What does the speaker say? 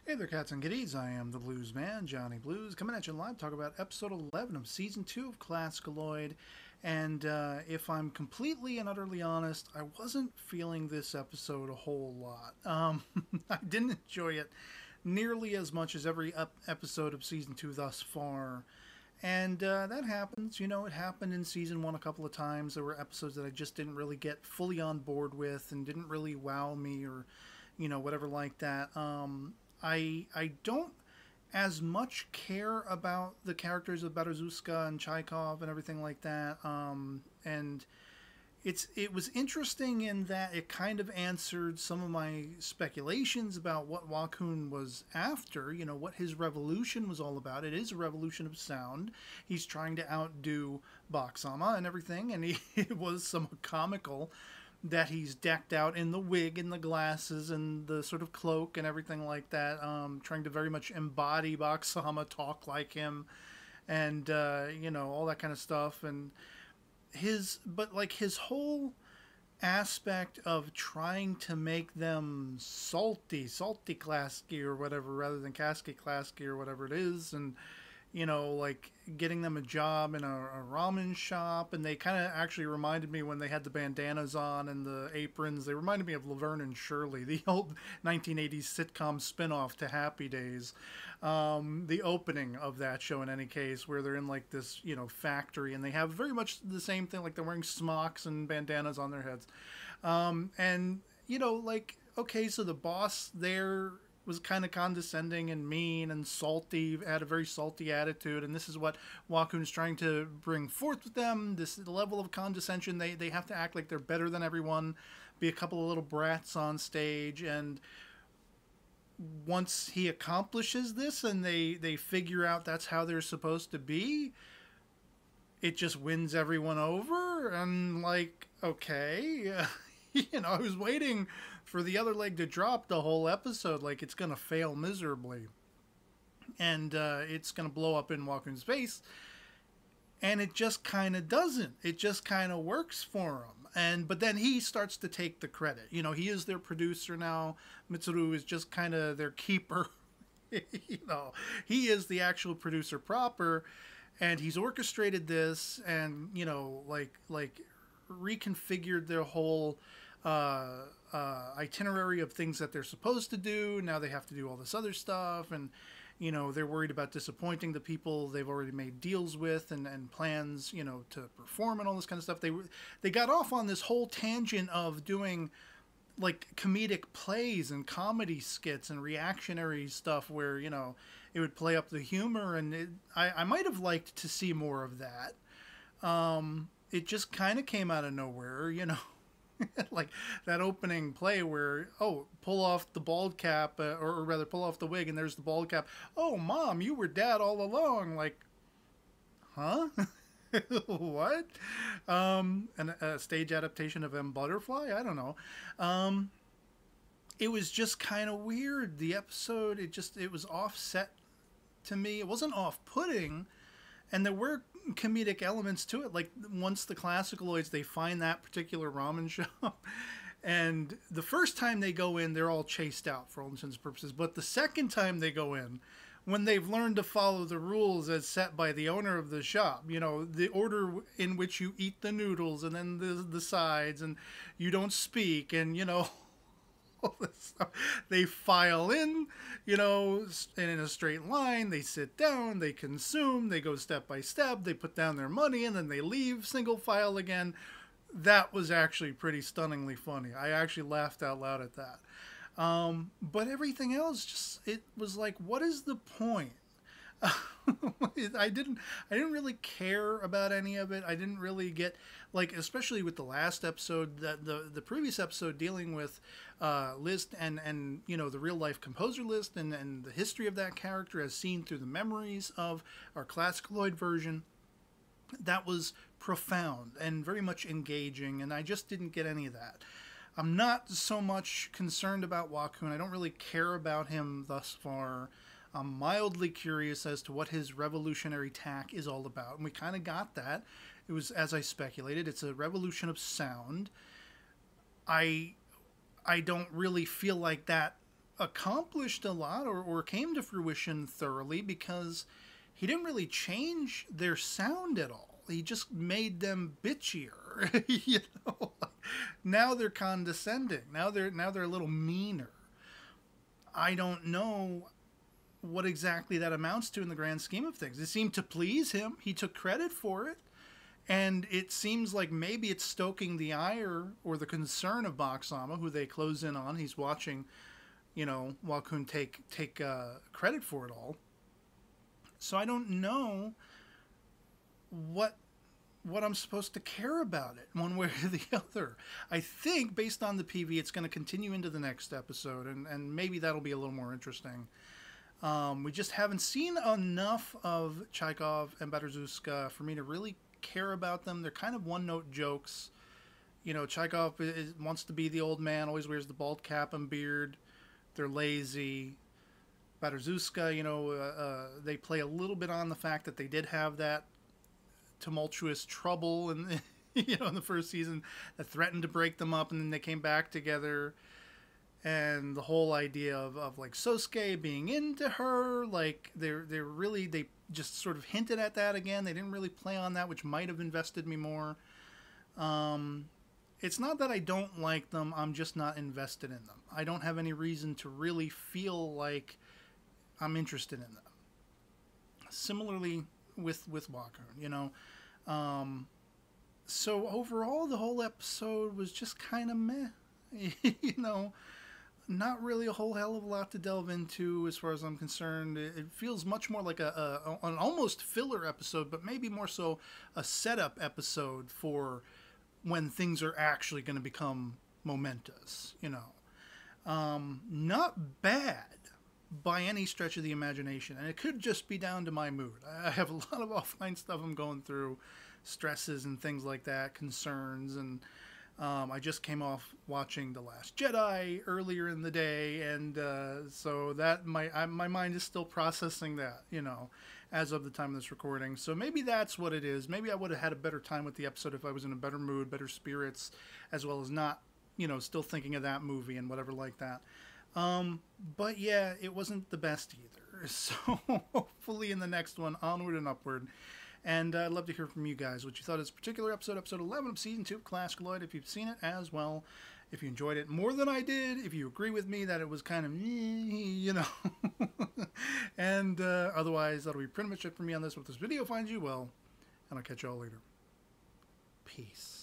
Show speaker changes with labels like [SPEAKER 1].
[SPEAKER 1] Hey there, cats and kitties. I am the Blues Man, Johnny Blues, coming at you live to talk about episode 11 of season 2 of ClassicaLoid. And if I'm completely and utterly honest, I wasn't feeling this episode a whole lot. I didn't enjoy it nearly as much as every episode of season 2 thus far. And that happens. You know, it happened in season 1 a couple of times. There were episodes that I just didn't really get fully on board with and didn't really wow me or, whatever like that. I don't as much care about the characters of Berezovska and Chaikov and everything like that. And it was interesting in that it kind of answered some of my speculations about what Wakun was after. You know, what his revolution was all about. It is a revolution of sound. He's trying to outdo Baksama and everything, and it was somewhat comical that he's decked out in the wig and the glasses and the sort of cloak and everything like that, trying to very much embody Baksama, talk like him, and all that kind of stuff. And his whole aspect of trying to make them salty Klasky or whatever, rather than Kasky Klasky or whatever it is, and like getting them a job in a ramen shop. And they kind of actually reminded me, when they had the bandanas on and the aprons, they reminded me of Laverne and Shirley, the old 1980s sitcom spin-off to Happy Days. The opening of that show, in any case, where they're in like this, factory, and they have very much the same thing, like they're wearing smocks and bandanas on their heads. And, like, okay, so the boss there was kind of condescending and mean and salty, had a very salty attitude, and this is what Wakun is trying to bring forth with them, this level of condescension. They have to act like they're better than everyone, be a couple of little brats on stage, and once he accomplishes this and they figure out that's how they're supposed to be, it just wins everyone over. And like, okay, I was waiting for the other leg to drop the whole episode, like it's gonna fail miserably, and it's gonna blow up in Wakun's face, and it just kind of doesn't. It just kind of works for him, but then he starts to take the credit. He is their producer now. Mitsuru is just kind of their keeper. He is the actual producer proper, and he's orchestrated this, and like reconfigured their whole itinerary of things that they're supposed to do. Now they have to do all this other stuff, and they're worried about disappointing the people they've already made deals with, and plans to perform and all this kind of stuff. They got off on this whole tangent of doing like comedic plays and comedy skits and reactionary stuff where it would play up the humor, and I might have liked to see more of that. It just kind of came out of nowhere. Like that opening play where, pull off the bald cap, or rather pull off the wig, and there's the bald cap. Oh, Mom, you were Dad all along. Like, huh? What? And a stage adaptation of M. Butterfly? I don't know. It was just kind of weird. The episode, it was offset to me. It wasn't off-putting, and there were comedic elements to it. Like once the ClassicaLoids, they find that particular ramen shop, and the first time they go in, they're all chased out for all intents and purposes. But the second time they go in, when they've learned to follow the rules as set by the owner of the shop, the order in which you eat the noodles, and then the sides, and you don't speak, and all this stuff. They file in, and in a straight line. They sit down, they consume, they go step by step, they put down their money, and then they leave single file again. That was actually pretty stunningly funny. I actually laughed out loud at that. But everything else, it was like, what is the point? I didn't really care about any of it. I didn't really get, like, especially with the last episode, that the previous episode dealing with Liszt and the real life composer Liszt, and the history of that character as seen through the memories of our ClassicaLoid version. That was profound and very much engaging, and I just didn't get any of that. I'm not so much concerned about Wakun. I don't really care about him thus far. I'm mildly curious as to what his revolutionary tack is all about, and we kind of got that. It was, as I speculated, it's a revolution of sound. I don't really feel like that accomplished a lot or came to fruition thoroughly, because he didn't really change their sound at all. He just made them bitchier. You know, now they're condescending. Now they're a little meaner. I don't know what exactly that amounts to in the grand scheme of things. It seemed to please him. He took credit for it. And it seems like maybe it's stoking the ire or the concern of Bak-sama, who they close in on. He's watching, you know, Wakun take credit for it all. So I don't know what I'm supposed to care about it one way or the other. I think based on the PV, it's going to continue into the next episode, and maybe that'll be a little more interesting. We just haven't seen enough of Chekhov and Badrzewska for me to really care about them. They're kind of one-note jokes. You know, Chekhov wants to be the old man, always wears the bald cap and beard. They're lazy. Badrzewska, you know, they play a little bit on the fact that they did have that tumultuous trouble in, you know, in the first season that threatened to break them up, and then they came back together. And the whole idea of like Sosuke being into her, like they just sort of hinted at that again. They didn't really play on that, which might have invested me more. It's not that I don't like them, I'm just not invested in them. I don't have any reason to really feel like I'm interested in them. Similarly with Wakun, you know. So overall, the whole episode was just kind of meh. You know, not really a whole hell of a lot to delve into as far as I'm concerned. It feels much more like an almost filler episode, but maybe more so a setup episode for when things are actually going to become momentous, you know. Not bad by any stretch of the imagination, and it could just be down to my mood. I have a lot of offline stuff I'm going through, stresses and things like that, concerns, and I just came off watching The Last Jedi earlier in the day, and so that my mind is still processing that, you know, as of the time of this recording. So maybe that's what it is. Maybe I would have had a better time with the episode if I was in a better mood, better spirits, as well as not, you know, still thinking of that movie and whatever like that. But yeah, it wasn't the best either. So hopefully in the next one, onward and upward. And I'd love to hear from you guys what you thought of this particular episode, episode 11 of Season 2 of ClassicaLoid, if you've seen it as well, if you enjoyed it more than I did, if you agree with me that it was kind of, you know. And otherwise, that'll be pretty much it for me on this. If this video finds you well, and I'll catch you all later. Peace.